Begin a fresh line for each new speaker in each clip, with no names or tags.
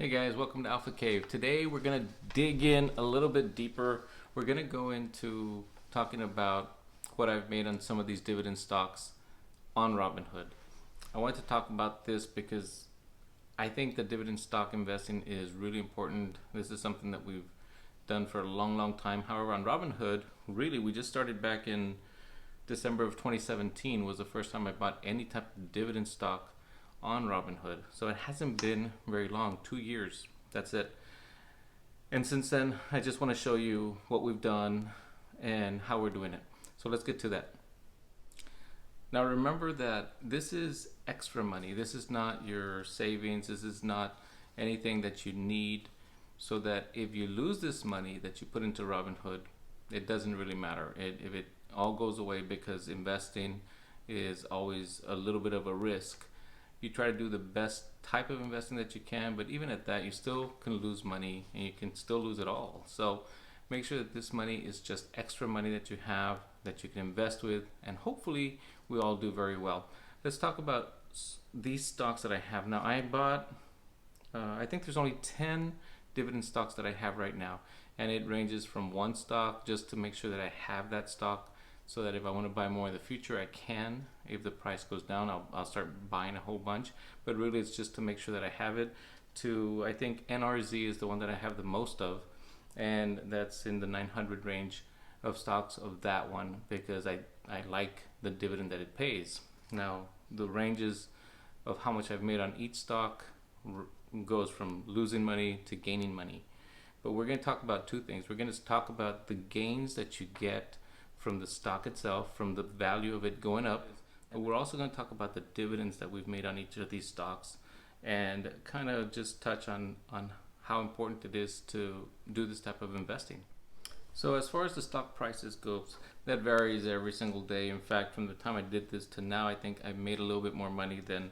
Hey guys, welcome to Alpha Cave. Today we're going to dig in a little bit deeper. We're going to go into talking about what I've made on some of these dividend stocks on Robinhood. I want to talk about this because I think that dividend stock investing is really important. This is something that we've done for a long time. However, on Robinhood, really we just started back in December of 2017 was the first time I bought any type of dividend stock on Robinhood. So it hasn't been very long, 2 years. That's it. And since then, I just want to show you what we've done and how we're doing it. So let's get to that. Now remember that this is extra money. This is not your savings. This is not anything that you need, so that if you lose this money that you put into Robinhood, it doesn't really matter. If it all goes away, because investing is always a little bit of a risk. You try to do the best type of investing that you can, but even at that, you still can lose money and you can still lose it all. So make sure that this money is just extra money that you have that you can invest with, and hopefully we all do very well. Let's talk about these stocks that I have now. I bought, I think there's only 10 dividend stocks that I have right now, and it ranges from one stock just to make sure that I have that stock, so that if I want to buy more in the future, I can. If the price goes down, I'll start buying a whole bunch. But really, it's just to make sure that I have it. I think NRZ is the one that I have the most of, and that's in the 900 range of stocks of that one, because I like the dividend that it pays. Now, the ranges of how much I've made on each stock goes from losing money to gaining money. But we're going to talk about two things. We're going to talk about the gains that you get from the stock itself, from the value of it going up. And we're also going to talk about the dividends that we've made on each of these stocks, and kind of just touch on how important it is to do this type of investing. So as far as the stock prices goes, that varies every single day. In fact, from the time I did this to now, I think I've made a little bit more money than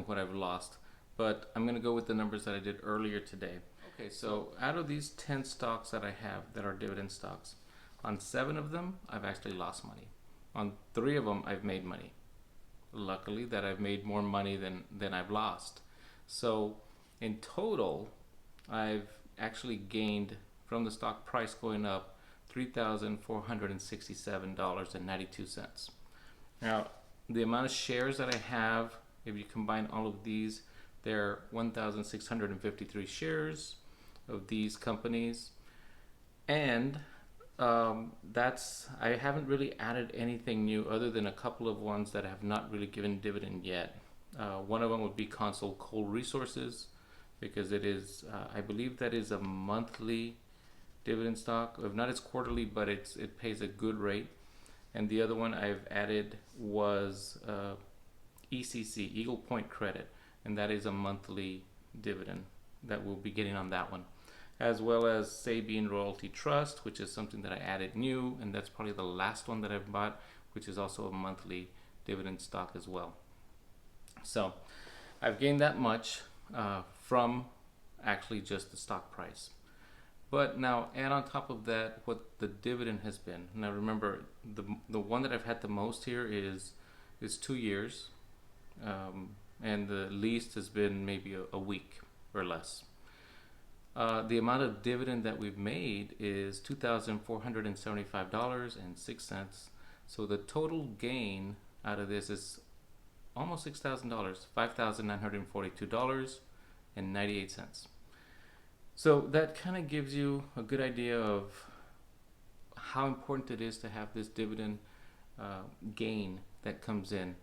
what I've lost. But I'm going to go with the numbers that I did earlier today. Okay, so out of these 10 stocks that I have that are dividend stocks, on 7 of them, I've actually lost money. On 3 of them, I've made money. Luckily, that I've made more money than I've lost. So in total, I've actually gained from the stock price going up $3,467.92. Now, the amount of shares that I have, if you combine all of these, there are 1,653 shares of these companies. And I haven't really added anything new other than a couple of ones that have not really given dividend yet. One of them would be Console Coal Resources, because it is, I believe that is a monthly dividend stock. If not, it's quarterly, but it pays a good rate. And the other one I've added was ECC, Eagle Point Credit, and that is a monthly dividend that we'll be getting on that one, as well as Sabine Royalty Trust, which is something that I added new, and that's probably the last one that I've bought, which is also a monthly dividend stock as well. So I've gained that much from actually just the stock price. But now add on top of that what the dividend has been. Now remember, the one that I've had the most here is 2 years, and the least has been maybe a week or less. The amount of dividend that we've made is $2,475.06. So the total gain out of this is almost $6,000, $5,942.98. So that kind of gives you a good idea of how important it is to have this dividend gain that comes in,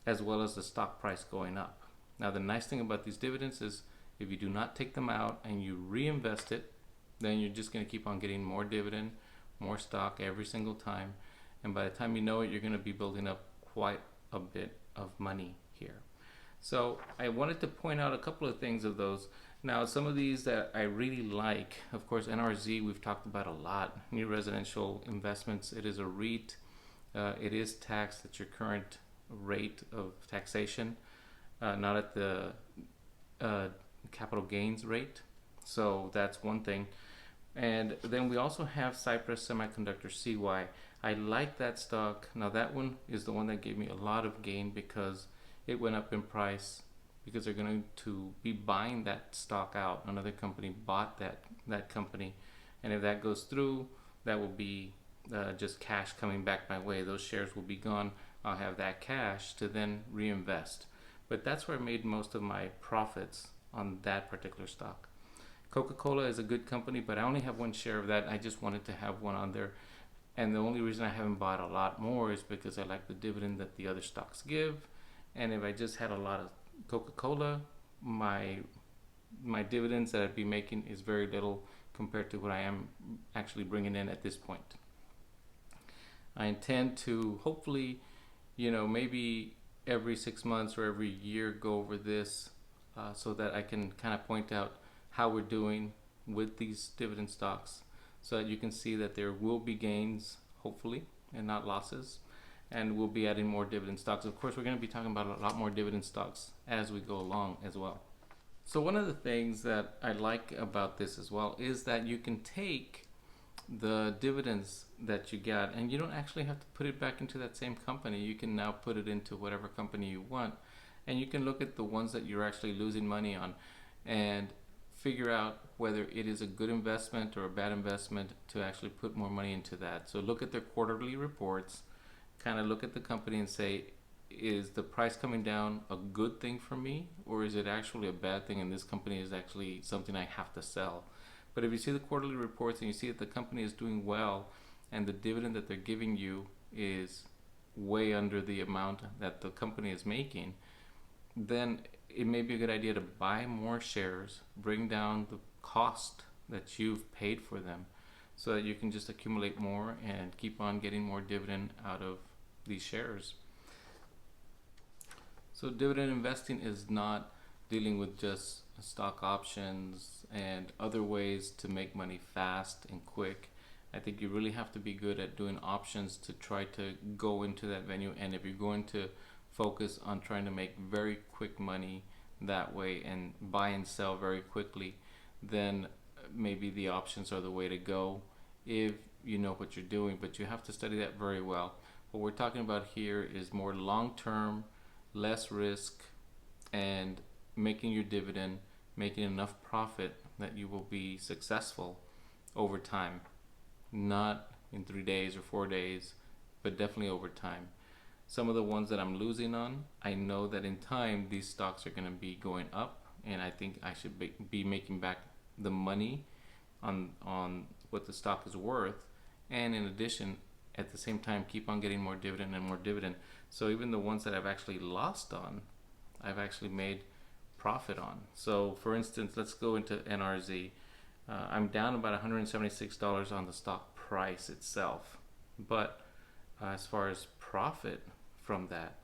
as well as the stock price going up. Now the nice thing about these dividends is, if you do not take them out and you reinvest it, then you're just going to keep on getting more dividend, more stock every single time. And by the time you know it, you're going to be building up quite a bit of money here. So I wanted to point out a couple of things of those. Now, some of these that I really like, of course, NRZ we've talked about a lot. New Residential Investments, it is a REIT. It is taxed at your current rate of taxation, not at the capital gains rate. So that's one thing. And then we also have Cypress Semiconductor CY. I like that stock. Now that one is the one that gave me a lot of gain, because it went up in price because they're going to be buying that stock out. Another company bought that company, and if that goes through, that will be just cash coming back my way. Those shares will be gone. I'll have that cash to then reinvest. But that's where I made most of my profits on that particular stock. Coca-Cola is a good company, but I only have one share of that. I just wanted to have one on there. And the only reason I haven't bought a lot more is because I like the dividend that the other stocks give. And if I just had a lot of Coca-Cola, my dividends that I'd be making is very little compared to what I am actually bringing in at this point. I intend to hopefully, maybe every 6 months or every year go over this so that I can kind of point out how we're doing with these dividend stocks, so that you can see that there will be gains, hopefully, and not losses. And we'll be adding more dividend stocks. Of course, we're going to be talking about a lot more dividend stocks as we go along as well. So one of the things that I like about this as well is that you can take the dividends that you got, and you don't actually have to put it back into that same company. You can now put it into whatever company you want, and you can look at the ones that you're actually losing money on and figure out whether it is a good investment or a bad investment to actually put more money into that. So look at their quarterly reports, kind of look at the company and say, is the price coming down a good thing for me, or is it actually a bad thing and this company is actually something I have to sell? But if you see the quarterly reports and you see that the company is doing well and the dividend that they're giving you is way under the amount that the company is making, then it may be a good idea to buy more shares, bring down the cost that you've paid for them, so that you can just accumulate more and keep on getting more dividend out of these shares. So dividend investing is not dealing with just stock options and other ways to make money fast and quick. I think you really have to be good at doing options to try to go into that venue. And if you're going to focus on trying to make very quick money that way and buy and sell very quickly, then maybe the options are the way to go if you know what you're doing. But you have to study that very well. What we're talking about here is more long-term, less risk, and making your dividend, making enough profit that you will be successful over time. Not in 3 days or 4 days, but definitely over time. Some of the ones that I'm losing on, I know that in time these stocks are going to be going up, and I think I should be making back the money on what the stock is worth, and in addition, at the same time, keep on getting more dividend and more dividend. So even the ones that I've actually lost on, I've actually made profit on. So for instance, let's go into NRZ. I'm down about $176 on the stock price itself, but as far as profit from that,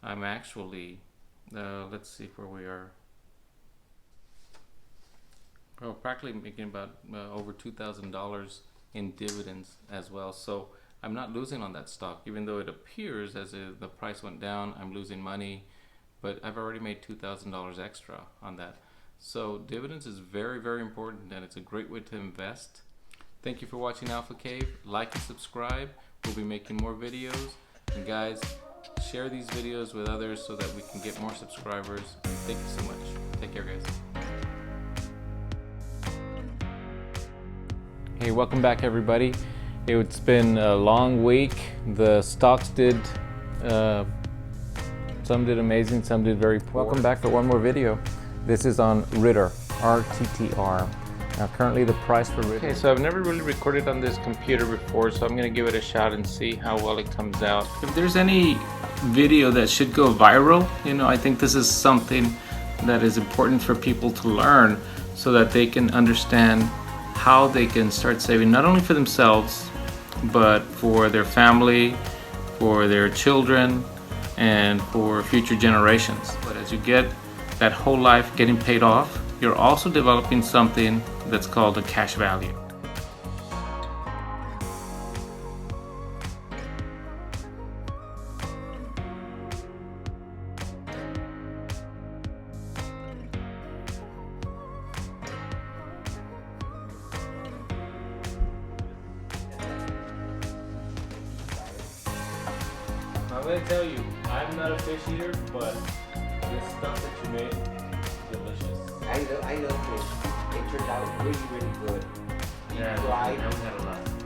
I'm actually let's see where we are. Well, practically making about over $2,000 in dividends as well. So I'm not losing on that stock, even though it appears as if the price went down, I'm losing money, but I've already made $2,000 extra on that. So dividends is very, very important, and it's a great way to invest. Thank you for watching Alpha Cave. Like and subscribe. We'll be making more videos. And guys, share these videos with others so that we can get more subscribers. Thank you so much. Take care, guys. Hey, welcome back, everybody. It's been a long week. The stocks did, some did amazing, some did very poor. Welcome back for one more video. This is on Ritter, RTTR. Now currently the price for Ritter. Okay, so I've never really recorded on this computer before, so I'm gonna give it a shot and see how well it comes out. If there's any video that should go viral, I think this is something that is important for people to learn so that they can understand how they can start saving, not only for themselves, but for their family, for their children, and for future generations. But as you get that whole life getting paid off, you're also developing something that's called a cash value. I'm going to tell you, I'm not a fish eater, but this stuff that you made, delicious.
I love fish. It turned out really, really good.
Yeah,
Fried.
we had a lot.